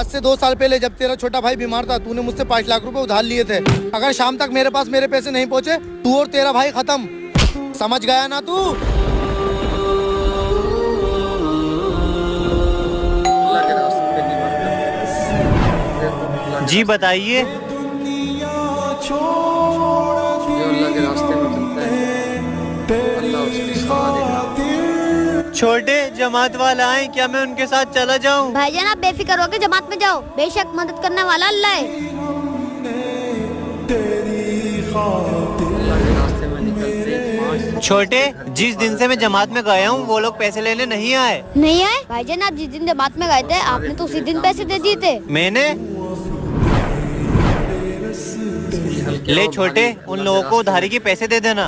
आज से 2 साल पहले जब तेरा छोटा भाई बीमार था, तूने मुझसे 5 लाख रुपए उधार लिए थे। अगर शाम तक मेरे पास मेरे पैसे नहीं पहुंचे, तू और तेरा भाई खत्म। समझ गया ना तू? जी बताइए। जो अल्लाह के रास्ते में चलता है, अल्लाह उसकी सहारा देगा। छोटे जमात वाला आए, क्या मैं उनके साथ चला जाऊं? भाईजान आप बेफिक्र होकर जमात में जाओ, बेशक मदद करने वाला अल्लाह है। अल्लाह के रास्ते में निकलते 5 छोटे, जिस दिन से मैं जमात में गया हूँ वो लोग पैसे लेने नहीं आए। नहीं आए? भाईजान आप जिस दिन जमात में गए थे, आपने तो उसी दिन पैसे दे दिए थे। मैंने? ले छोटे, उन लोगों को उधारी के पैसे दे देना।